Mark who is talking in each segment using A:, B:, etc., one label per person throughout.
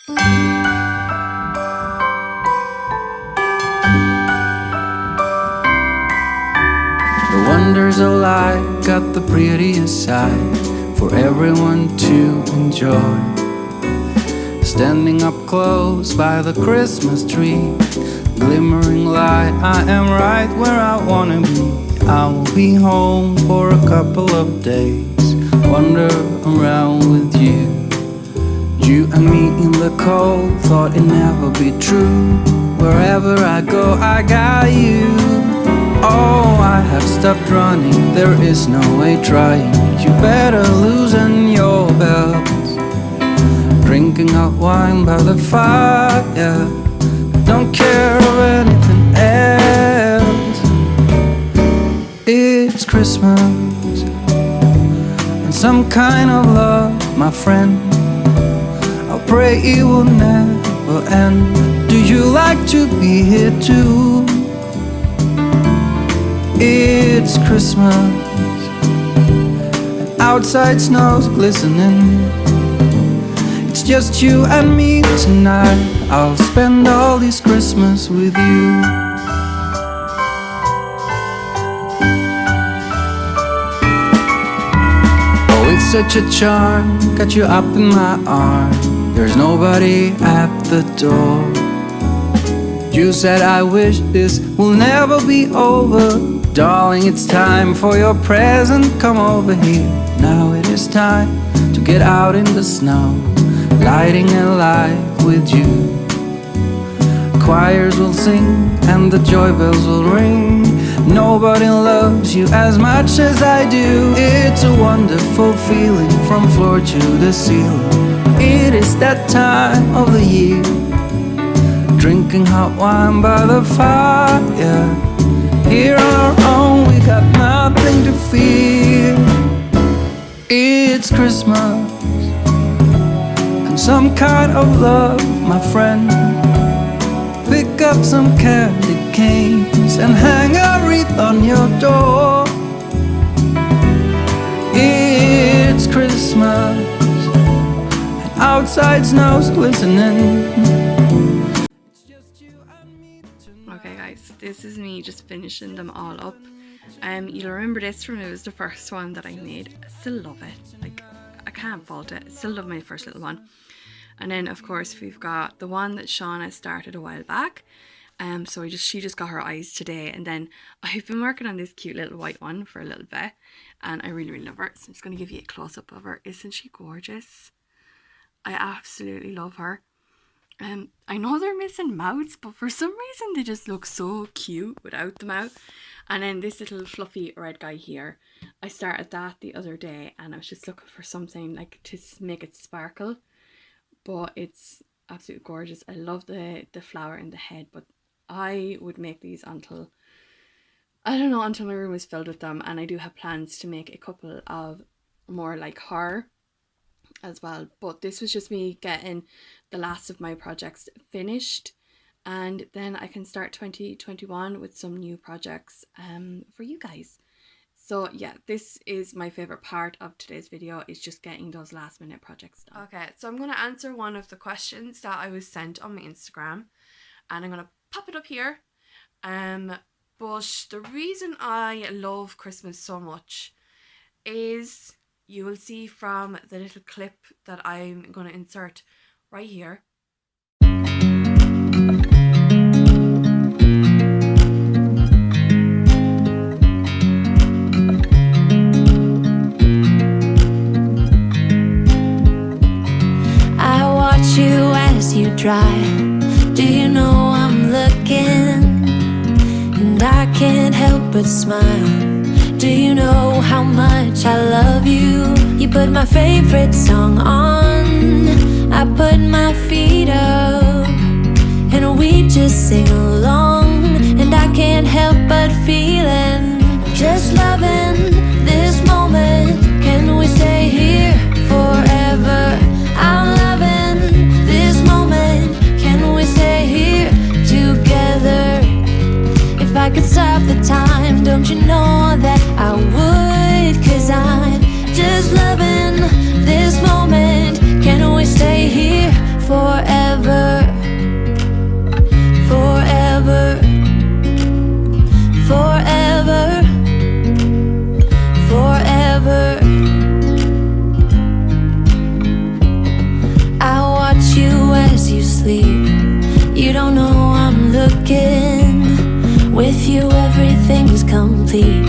A: The wonders of life got the prettiest side for everyone to enjoy. Standing up close by the Christmas tree, glimmering light, I am right where I wanna be. I will be home for a couple of days, wander around with you. You and me in the cold, thought it'd never be true. Wherever I go, I got you. Oh, I have stopped running, there is no way trying. You better loosen your belt. Drinking hot wine by the fire, don't care of anything else. It's Christmas, and some kind of love, my friend. I pray it will never end. Do you like to be here too? It's Christmas, and outside snow's glistening. It's just you and me tonight. I'll spend all this Christmas with you. Oh, it's such a charm, got you up in my arms. There's nobody at the door. You said I wish this will never be over. Darling, it's time for your present, come over here. Now it is time to get out in the snow, lighting a light with you. Choirs will sing and the joy bells will ring. Nobody loves you as much as I do. It's a wonderful feeling from floor to the ceiling. It is that time of the year, drinking hot wine by the fire. Here on our own, we got nothing to fear. It's Christmas, and some kind of love, my friend. Pick up some candy canes and hang a wreath on your door. It's Christmas, and outside snow's glistening.
B: Okay guys, this is me just finishing them all up. You'll remember this from, it was the first one that I made. I still love it, like I can't fault it. I still love my first little one. And then of course we've got the one that Shauna started a while back. So she just got her eyes today, and then I've been working on this cute little white one for a little bit, and I really love her. So I'm just going to give you a close-up of her. Isn't she gorgeous? I absolutely love her. I know they're missing mouths, but for some reason they just look so cute without the mouth. And then this little fluffy red guy here, I started that the other day, and I was just looking for something like to make it sparkle, but it's absolutely gorgeous. I love the flower in the head, but I would make these until, I don't know, until my room is filled with them. And I do have plans to make a couple of more like her as well, but this was just me getting the last of my projects finished, and then I can start 2021 with some new projects for you guys. So yeah, this is my favorite part of today's video, is just getting those last minute projects done. Okay, so I'm going to answer one of the questions that I was sent on my Instagram, and I'm going to pop it up here. But the reason I love Christmas so much is, you will see from the little clip that I'm going to insert right here.
C: I watch you as you drive. Do you know I'm looking? And I can't help but smile. Do you know how much I love you? You put my favorite song on, I put my feet up, and we just sing along. And I can't help but feeling, just loving this moment. Can we stay here forever? I'm loving this moment. Can we stay here together? If I could stop the time, don't you know that I would? 'Cause I'm just loving this moment. Can we stay here forever? With you everything's complete.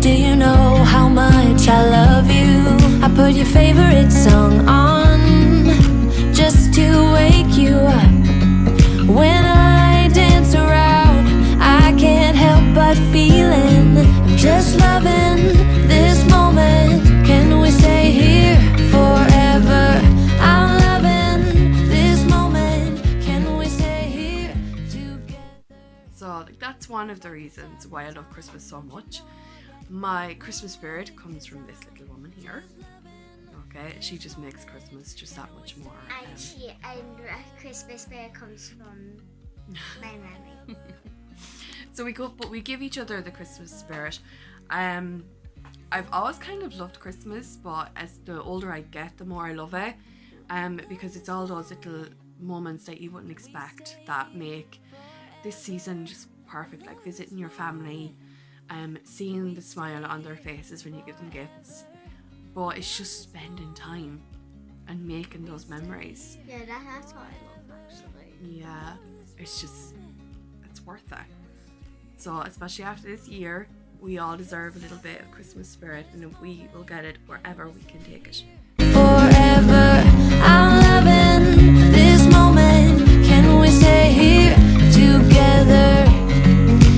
C: Do you know how much I love you? I put your favorite song on just to wake you up. When I dance around, I can't help but feeling I'm just loving this moment. Can we stay here forever? I'm loving this moment. Can we stay here together?
B: So like, that's one of the reasons why I love Christmas so much. My Christmas spirit comes from this little woman here. Okay, she just makes Christmas just that much more.
D: And Christmas spirit comes from my mommy.
B: So we give each other the Christmas spirit. I've always kind of loved Christmas, but as the older I get, the more I love it. Because it's all those little moments that you wouldn't expect that make this season just perfect. Like visiting your family, seeing the smile on their faces when you give them gifts. But it's just spending time and making those memories.
D: Yeah, that's what I love actually.
B: Yeah, it's worth it. So especially after this year, we all deserve a little bit of Christmas spirit, and we will get it wherever we can take it.
C: Forever, I'm loving this moment. Can we stay here together?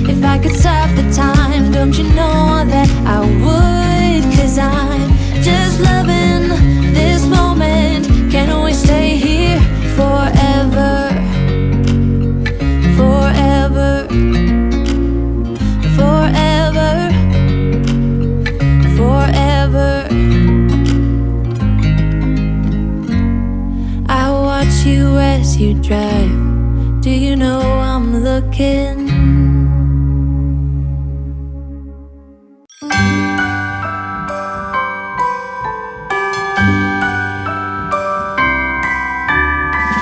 C: If I could stop the time, don't you know that I would? 'Cause I'm just loving this moment. Can we stay here forever? Forever, forever, forever. I watch you as you drive. Do you know I'm looking?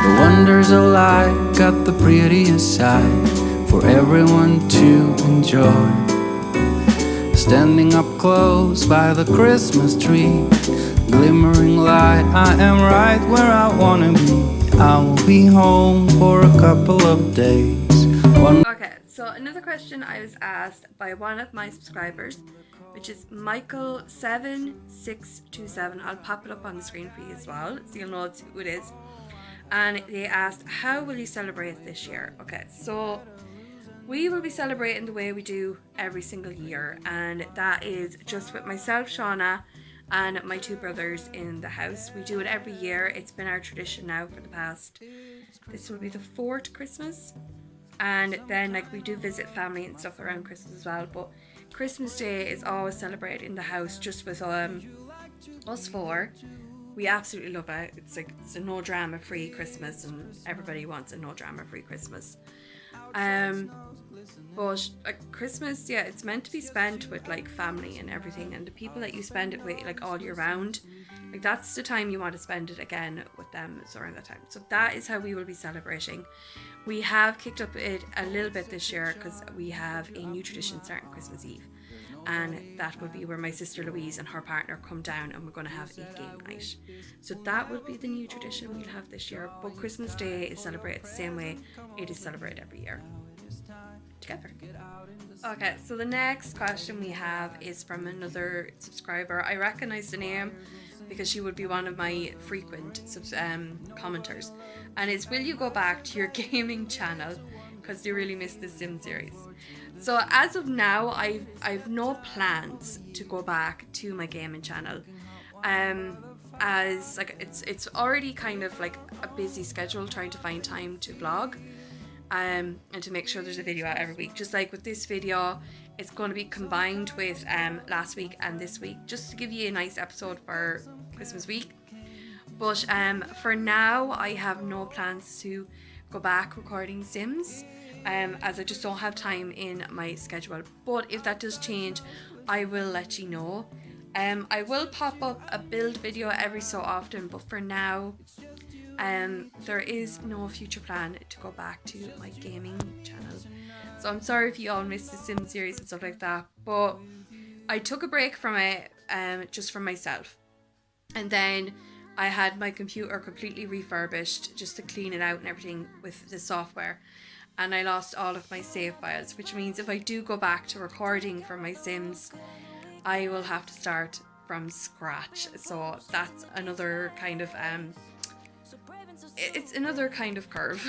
A: The wonders of life got the prettiest side for everyone to enjoy. Standing up close by the Christmas tree, glimmering light, I am right where I wanna be. I will be home for a couple of days.
B: Okay, so another question I was asked by one of my subscribers, which is Michael7627. I'll pop it up on the screen for you as well, so you'll know who it is. And they asked, how will you celebrate this year? Okay, so we will be celebrating the way we do every single year, and that is just with myself, Shauna, and my two brothers in the house. We do it every year. It's been our tradition now for the past, this will be the 4th Christmas. And then like we do visit family and stuff around Christmas as well, but Christmas Day is always celebrated in the house just with us four. We absolutely love it. It's a no drama free Christmas, and everybody wants a no drama free Christmas. But like Christmas, yeah, it's meant to be spent with like family and everything, and the people that you spend it with like all year round, like that's the time you want to spend it again with them. So around that time. So that is how we will be celebrating. We have kicked up it a little bit this year because we have a new tradition starting Christmas Eve, and that will be where my sister Louise and her partner come down, and we're going to have a game night. So that will be the new tradition we'll have this year. But Christmas Day is celebrated the same way it is celebrated every year together. Okay, so the next question we have is from another subscriber. I recognize the name because she would be one of my frequent commenters, and it's, will you go back to your gaming channel because you really missed the Sim series? So as of now, I've no plans to go back to my gaming channel, as like it's already kind of like a busy schedule trying to find time to vlog, and to make sure there's a video out every week. Just like with this video, it's going to be combined with last week and this week, just to give you a nice episode for Christmas week. But for now, I have no plans to go back recording Sims, as I just don't have time in my schedule. But if that does change, I will let you know. I will pop up a build video every so often, but for now, there is no future plan to go back to my gaming channel. So I'm sorry if you all missed the Sim series and stuff like that, but I took a break from it, just for myself. And then I had my computer completely refurbished just to clean it out and everything with the software. and I lost all of my save files, which means if I do go back to recording for my Sims, I will have to start from scratch. So that's another kind of it's another kind of curve.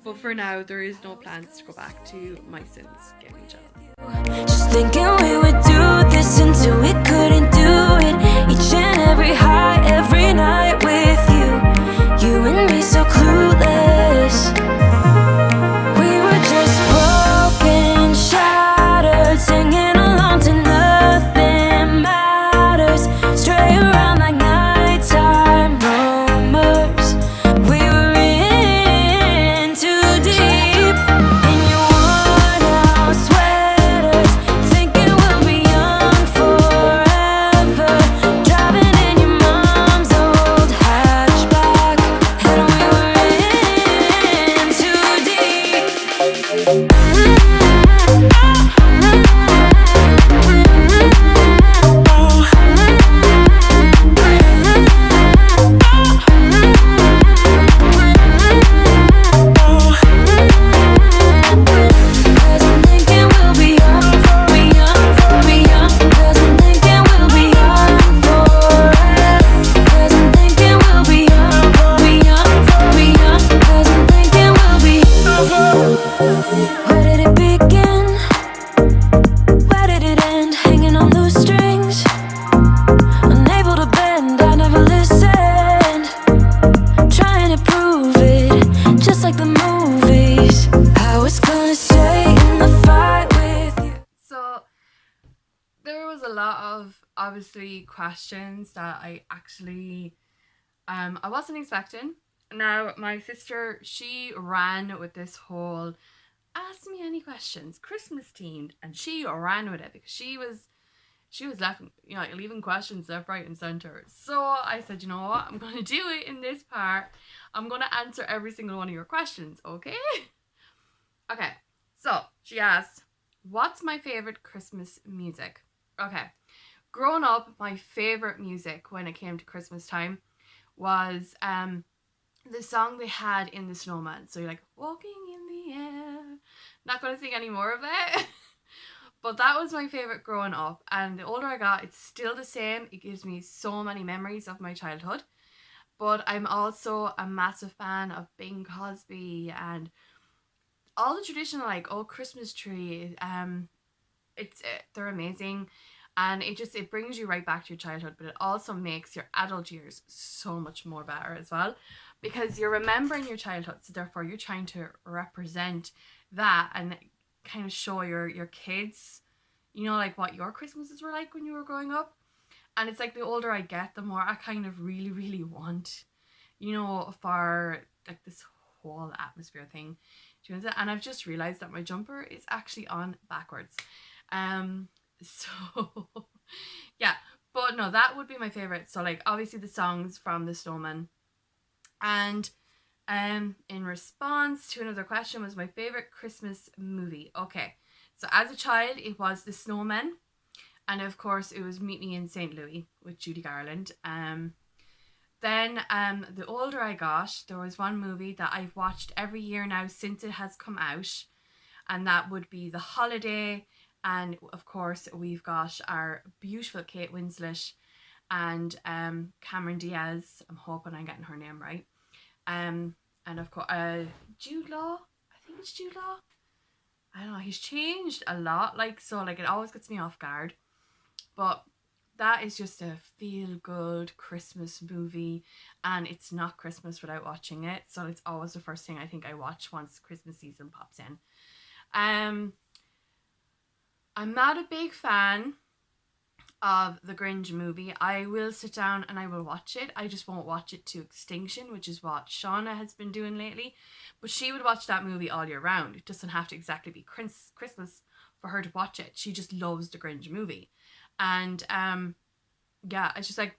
B: But for now, there is no plans to go back to my Sims gaming channel.
C: Just thinking we would do this until we couldn't do it. Each and every high, every night with you. You and me so clueless. We were just broken, shattered, singing along to nothing matters. Stray around like nighttime rumors. We were in too deep. In your worn out sweaters, thinking we'll be young forever. Driving in your mom's old hatchback, and we were in too deep. Cause I'm thinking we'll be young, be young, be young. Cause I'm thinking we'll be young forever. Cause I'm thinking we'll be young, be young, be young. Cause I'm thinking we'll be. Where did it begin? Where did it end? Hanging on loose strings, unable to bend. I never listened, trying to prove it, just like the movies. I was gonna stay in the fight with you.
B: So there was a lot of obviously questions that I actually I wasn't expecting. Now my sister, she ran with this whole ask me any questions, Christmas themed, and she ran with it because she was leaving questions left, right, and center. So I said, you know what, I'm gonna do it in this part. I'm gonna answer every single one of your questions, okay? Okay, so she asked, what's my favorite Christmas music? Okay, growing up, my favorite music when it came to Christmas time was the song they had in The Snowman. So you're like, walking in the air. Not gonna sing any more of it. But that was my favorite growing up, and the older I got, it's still the same. It gives me so many memories of my childhood. But I'm also a massive fan of Bing Crosby and all the traditional, like, oh, Christmas tree. They're amazing, and it brings you right back to your childhood, but it also makes your adult years so much more better as well, because you're remembering your childhood, so therefore you're trying to represent that and kind of show your kids, you know, like what your Christmases were like when you were growing up. And it's like the older I get, the more I kind of really, really want, you know, for like this whole atmosphere thing. Do you know that? And I've just realized that my jumper is actually on backwards. So yeah, but no, that would be my favorite. So like obviously the songs from The Snowman. And in response to another question, was my favorite Christmas movie. Okay, so as a child it was The Snowman, and of course it was Meet Me in St. Louis with Judy Garland. Then the older I got, there was one movie that I've watched every year now since it has come out, and that would be The Holiday. And of course we've got our beautiful Kate Winslet and Cameron Diaz. I'm hoping I'm getting her name right. And of course Jude Law. I think it's Jude Law. I don't know, he's changed a lot, like, so like it always gets me off guard. But that is just a feel-good Christmas movie, and it's not Christmas without watching it. So it's always the first thing I think I watch once Christmas season pops in. I'm not a big fan of the Grinch movie. I will sit down and I will watch it. I just won't watch it to extinction, which is what Shauna has been doing lately. But she would watch that movie all year round. It doesn't have to exactly be Christmas for her to watch it. She just loves the Grinch movie. And yeah, it's like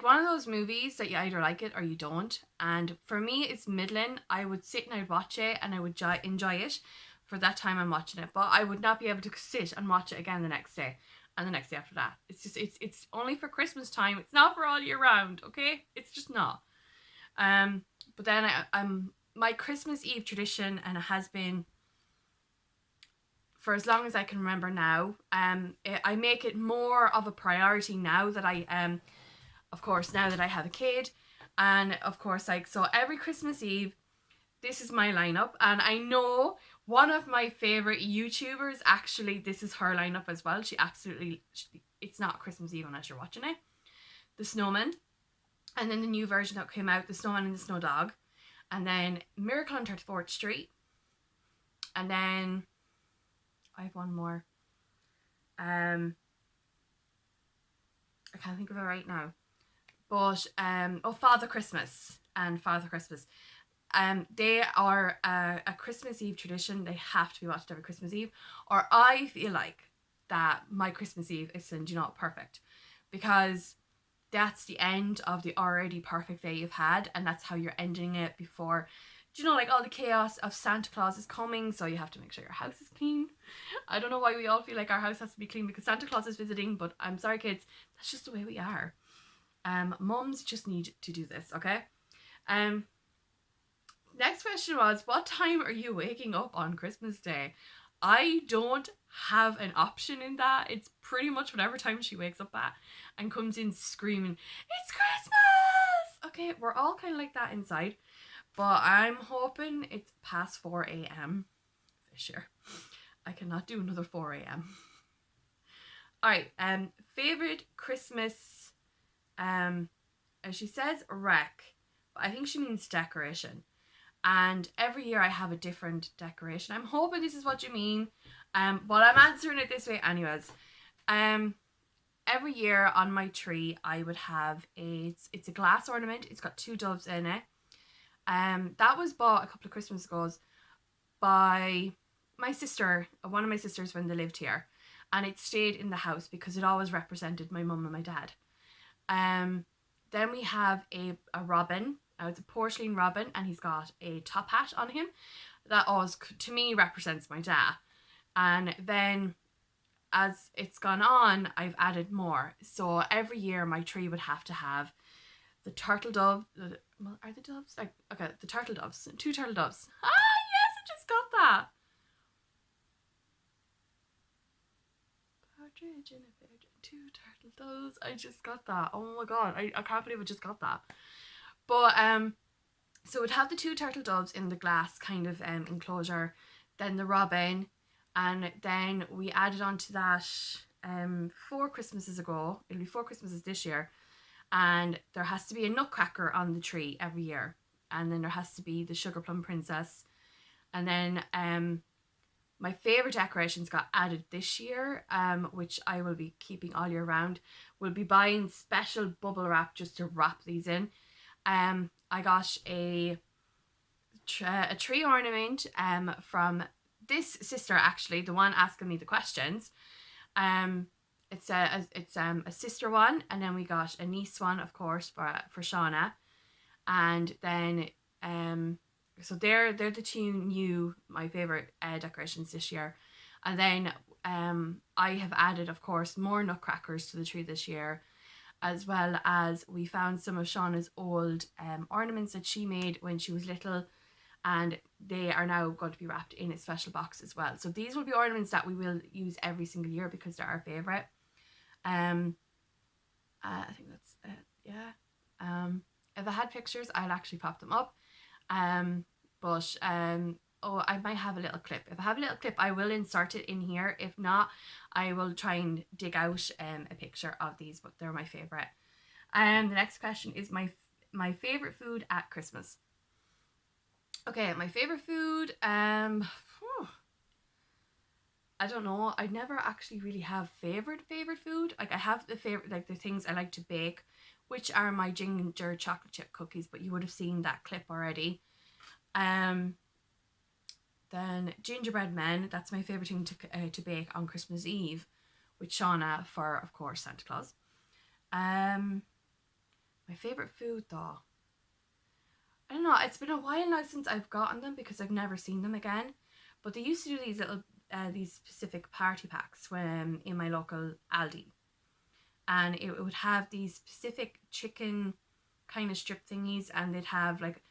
B: one of those movies that you either like it or you don't. And for me, it's middling. I would sit and I'd watch it and I would enjoy it for that time I'm watching it, but I would not be able to sit and watch it again the next day and the next day after that. It's just it's only for Christmas time. It's not for all year round, okay? It's just not. But then I'm my Christmas Eve tradition, and it has been for as long as I can remember now. I make it more of a priority now that I of course, now that I have a kid. And of course, like, so every Christmas Eve, this is my lineup. And I know one of my favorite YouTubers, actually, this is her lineup as well. It's not Christmas Eve unless you're watching it. The Snowman. And then the new version that came out, The Snowman and the Snow Dog. And then Miracle on 34th Street. And then I have one more. I can't think of it right now. But Father Christmas and Father Christmas. They are a Christmas Eve tradition. They have to be watched every Christmas Eve. Or I feel like that my Christmas Eve is, perfect. Because that's the end of the already perfect day you've had. And that's how you're ending it before, like all the chaos of Santa Claus is coming. So you have to make sure your house is clean. I don't know why we all feel like our house has to be clean because Santa Claus is visiting. But I'm sorry, kids. That's just the way we are. Mums just need to do this, okay? Next question was, what time are you waking up on Christmas Day? I don't have an option in that. It's pretty much whatever time she wakes up at and comes in screaming, "It's Christmas!" Okay, we're all kind of like that inside, but I'm hoping it's past 4 a.m. this year. I cannot do another 4 a.m. Alright, favorite Christmas, as she says, wreck, but I think she means decoration. And every year I have a different decoration. I'm hoping this is what you mean. But I'm answering it this way anyways. Every year on my tree I would have it's a glass ornament. It's got 2 doves in it. That was bought a couple of Christmas ago by my sister, one of my sisters when they lived here. And it stayed in the house because it always represented my mum and my dad. Then we have a robin. It's a porcelain robin, and he's got a top hat on him. That always, to me, represents my dad. And then, as it's gone on, I've added more. So every year, my tree would have to have the turtle dove. Are the doves? Okay, the turtle doves. 2 turtle doves. Ah, yes, I just got that. Partridge in a pear, 2 turtle doves. I just got that. Oh my god, I can't believe I just got that. But so we'd have the 2 turtle doves in the glass kind of enclosure, then the robin, and then we added on to that 4 Christmases ago. It'll be 4 Christmases this year, and there has to be a nutcracker on the tree every year, and then there has to be the sugar plum princess, and then my favourite decorations got added this year, which I will be keeping all year round. We'll be buying special bubble wrap just to wrap these in. I got a tree ornament from this sister, actually, the one asking me the questions. It's a sister one, and then we got a niece one, of course, for Shauna, and then so they're the 2 new, my favorite decorations this year. And then I have added, of course, more nutcrackers to the tree this year, as well as we found some of Shauna's old ornaments that she made when she was little, and they are now going to be wrapped in a special box as well. So these will be ornaments that we will use every single year because they're our favourite. I think that's it, yeah. If I had pictures, I'll actually pop them up. But I might have a little clip. If I have a little clip, I will insert it in here. If not, I will try and dig out a picture of these, but they're my favourite. The next question is my favourite food at Christmas. Okay, my favourite food, I don't know. I never actually really have favourite food. Like, I have the favourite, like the things I like to bake, which are my ginger chocolate chip cookies, but you would have seen that clip already. Then gingerbread men, that's my favourite thing to bake on Christmas Eve with Shauna for, of course, Santa Claus. My favourite food though, I don't know, it's been a while now since I've gotten them because I've never seen them again, but they used to do these little these specific party packs when in my local Aldi, and it would have these specific chicken kind of strip thingies, and they'd have like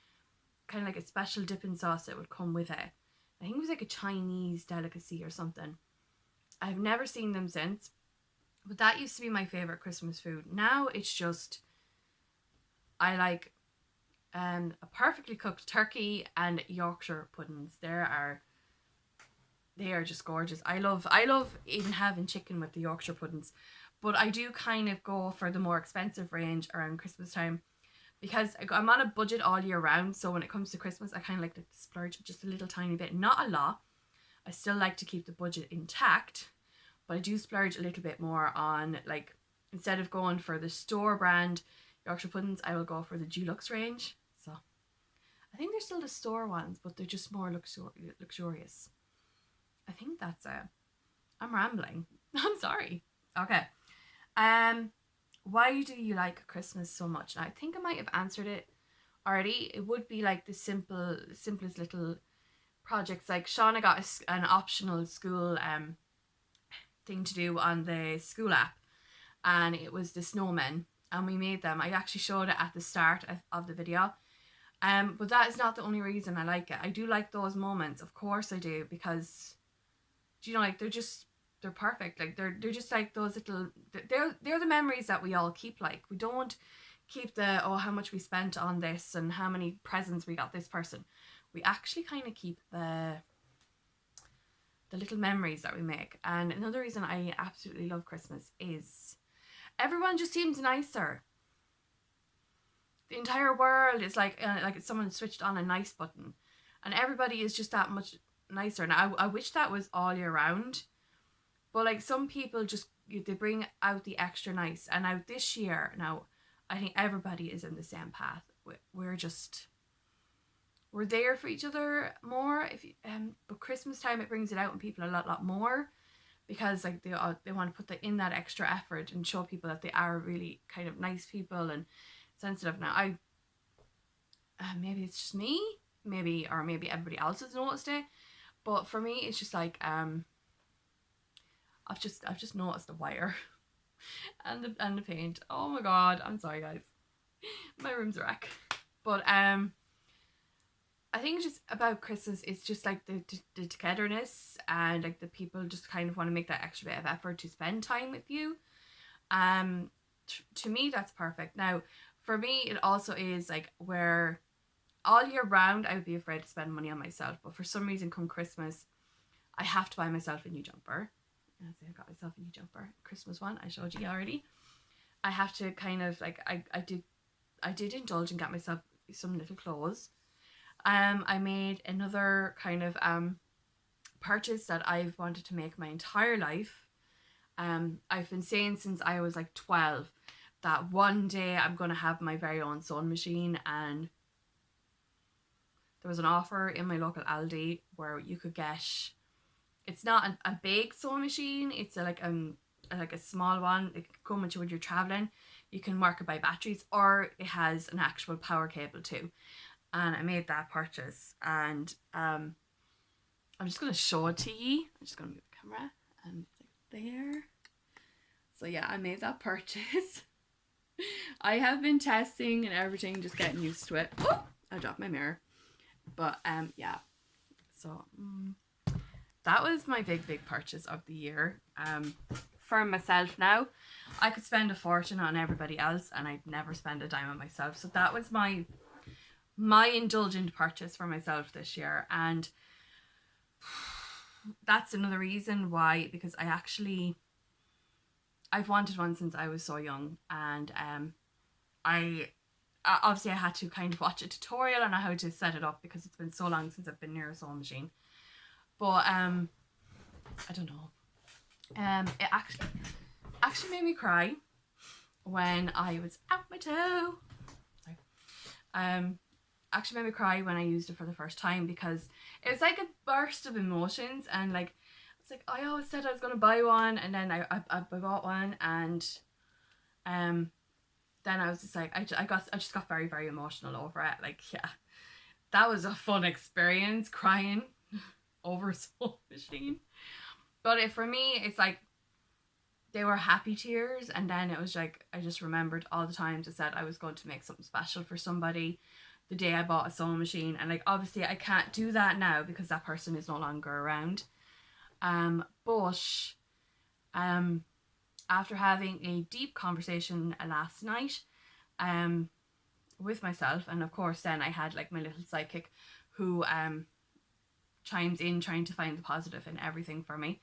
B: kind of like a special dipping sauce that would come with it. I think it was like a Chinese delicacy or something. I've never seen them since, but that used to be my favourite Christmas food. Now it's just, I like a perfectly cooked turkey and Yorkshire puddings. They are just gorgeous. I love even having chicken with the Yorkshire puddings, but I do kind of go for the more expensive range around Christmas time, because I'm on a budget all year round. So when it comes to Christmas, I kind of like to splurge just a little tiny bit, not a lot. I still like to keep the budget intact, but I do splurge a little bit more on, like, instead of going for the store brand Yorkshire puddings, I will go for the Dulux range. So I think they're still the store ones, but they're just more luxurious. I think that's it. I'm rambling. I'm sorry. Okay. Why do you like Christmas so much? Now, I think I might have answered it already. It would be like the simplest little projects. Like Shauna got an optional school thing to do on the school app, and it was the snowmen, and we made them. I actually showed it at the start of the video. But that is not the only reason I like it. I do like those moments, of course I do, because, you know, like, they're perfect. Like, they're just like those little, they're the memories that we all keep. Like, we don't keep the, oh, how much we spent on this and how many presents we got this person. We actually kind of keep the little memories that we make. And another reason I absolutely love Christmas is everyone just seems nicer. The entire world is like someone switched on a nice button, and everybody is just that much nicer. Now I wish that was all year round, but like, some people just, they bring out the extra nice. And now this year, now I think everybody is in the same path. We're there for each other more. But Christmas time, it brings it out in people a lot more, because like they want to put in that extra effort and show people that they are really kind of nice people and sensitive. Now maybe it's just me, maybe everybody else has noticed it, but for me it's just like I've just noticed the wire and the paint. Oh my god, I'm sorry guys, my room's a wreck. But I think just about Christmas, it's just like the togetherness, and like the people just kind of want to make that extra bit of effort to spend time with you. To me, that's perfect. Now for me, it also is like where all year round I would be afraid to spend money on myself, but for some reason come Christmas I have to buy myself a new jumper. I got myself a new jumper, Christmas one, I showed you already. I have to kind of like, I did indulge and get myself some little clothes. I made another kind of purchase that I've wanted to make my entire life. I've been saying since I was like 12 that one day I'm going to have my very own sewing machine, and there was an offer in my local Aldi where you could get, it's not a big sewing machine, it's like a small one. It can come with you when you're traveling. You can mark it by batteries, or it has an actual power cable too. And I made that purchase, and I'm just going to show it to you. I'm just going to move the camera, and it's like there. So yeah, I made that purchase. I have been testing and everything, just getting used to it. Oh, I dropped my mirror. But yeah, so that was my big purchase of the year. For myself now, I could spend a fortune on everybody else and I'd never spend a dime on myself. So that was my indulgent purchase for myself this year. And that's another reason why, because I've wanted one since I was so young, and I obviously I had to kind of watch a tutorial on how to set it up because it's been so long since I've been near a sewing machine. But I don't know. It actually made me cry when I was out my toe. Sorry. Actually made me cry when I used it for the first time, because it was like a burst of emotions, and like it's like I always said I was gonna buy one, and then I bought one, and then I was just like I just got very emotional over it. Like, yeah, that was a fun experience, crying over a sewing machine. But for me, it's like they were happy tears, and then it was like I just remembered all the times I said I was going to make something special for somebody, the day I bought a sewing machine, and like obviously I can't do that now because that person is no longer around. But after having a deep conversation last night with myself, and of course then I had like my little psychic who chimes in trying to find the positive in everything for me.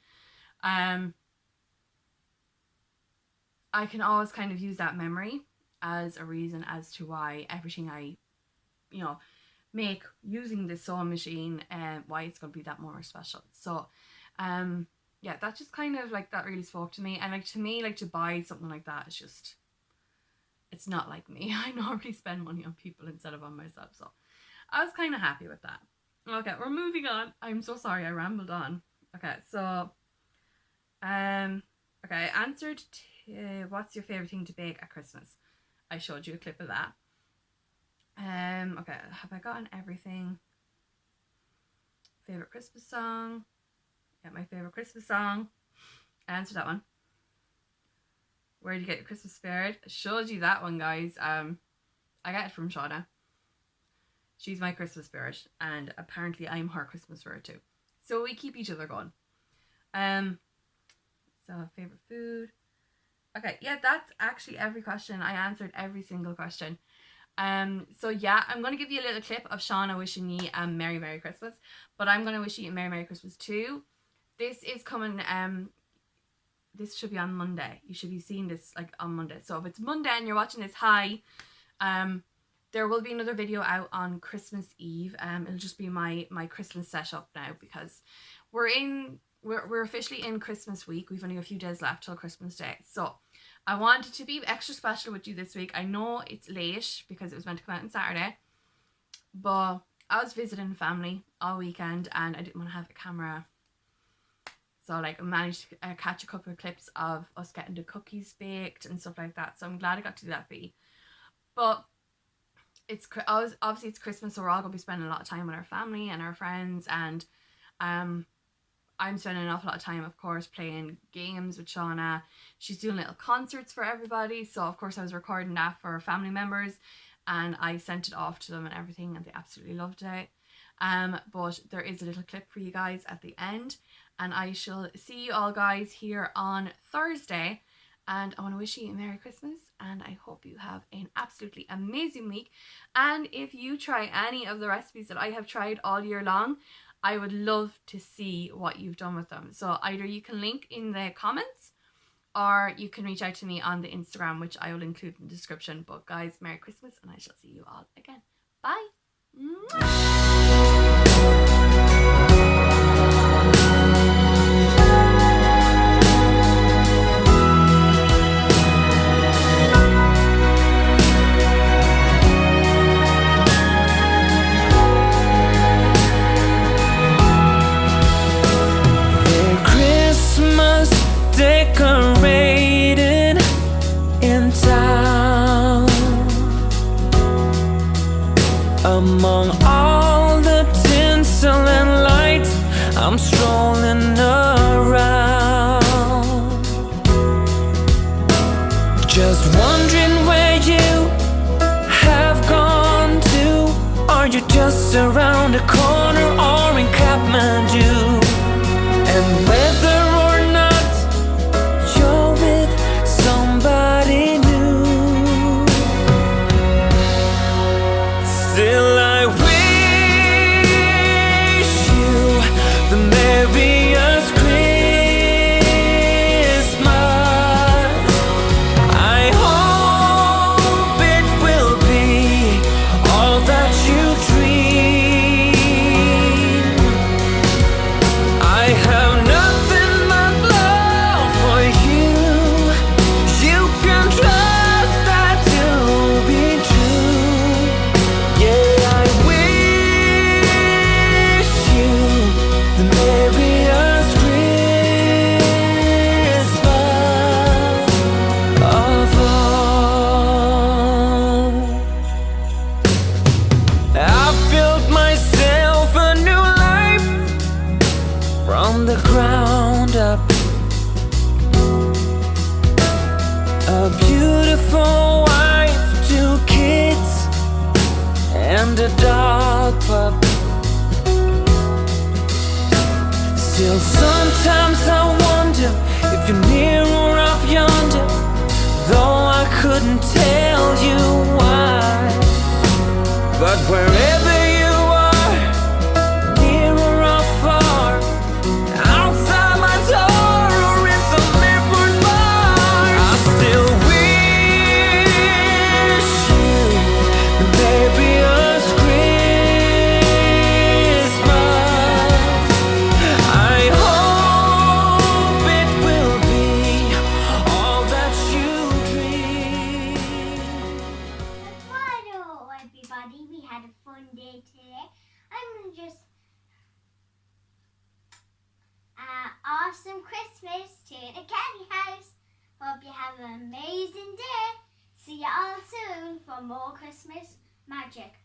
B: I can always kind of use that memory as a reason as to why everything I, you know, make using this sewing machine and why it's going to be that more special. So yeah, that just kind of like, that really spoke to me. And like, to me, like, to buy something like that is just, it's not like me. I normally spend money on people instead of on myself, so I was kind of happy with that. Okay, we're moving on. I'm so sorry, I rambled on. Okay, so okay, I answered what's your favorite thing to bake at Christmas. I showed you a clip of that. Okay, have I gotten everything? Favorite Christmas song? Yeah, my favorite Christmas song. I answered that one. Where do you get your Christmas spirit? I showed you that one, guys. I got it from Shauna. She's my Christmas spirit, and apparently I'm her Christmas spirit too. So we keep each other going. So favorite food. Okay, yeah, that's actually every question. I answered every single question. So yeah, I'm going to give you a little clip of Shauna wishing me a Merry Christmas, but I'm going to wish you a Merry Christmas too. This is coming, this should be on Monday. You should be seeing this like on Monday. So if it's Monday and you're watching this, hi. There will be another video out on Christmas Eve. It'll just be my Christmas setup now, because we're officially in Christmas week. We've only a few days left till Christmas Day. So I wanted to be extra special with you this week. I know it's late because it was meant to come out on Saturday, but I was visiting family all weekend and I didn't want to have a camera. So like, I managed to catch a couple of clips of us getting the cookies baked and stuff like that. So I'm glad I got to do that for you. But obviously it's Christmas, so we're all going to be spending a lot of time with our family and our friends, and I'm spending an awful lot of time, of course, playing games with Shauna. She's doing little concerts for everybody, so of course I was recording that for family members and I sent it off to them and everything, and they absolutely loved it. But there is a little clip for you guys at the end, and I shall see you all guys here on Thursday. And I want to wish you a Merry Christmas, and I hope you have an absolutely amazing week. And if you try any of the recipes that I have tried all year long, I would love to see what you've done with them. So either you can link in the comments, or you can reach out to me on the Instagram, which I will include in the description. But guys, Merry Christmas, and I shall see you all again. Bye.
A: Decorated in town, among all the tinsel and lights, I'm strolling around, just wondering where you have gone to. Are you just around the corner or in Kathmandu? And whether somebody new, still I wish you the merriest Christmas. I hope it will be all that you dream. I have nothing but love for you. The ground up, a beautiful wife, 2 kids, and
E: and a dark pub. Still sometimes I wonder if you're near or off yonder, though I couldn't tell you why. But wherever you are, near or far, outside my door or in some airport bar, I still wish you, baby, us Christmas. I hope it will be all that you dream.
D: Hello everybody, we had a fun day today. I'm gonna just awesome Christmas to the Candy House. Hope you have an amazing day. See you all soon for more Christmas magic.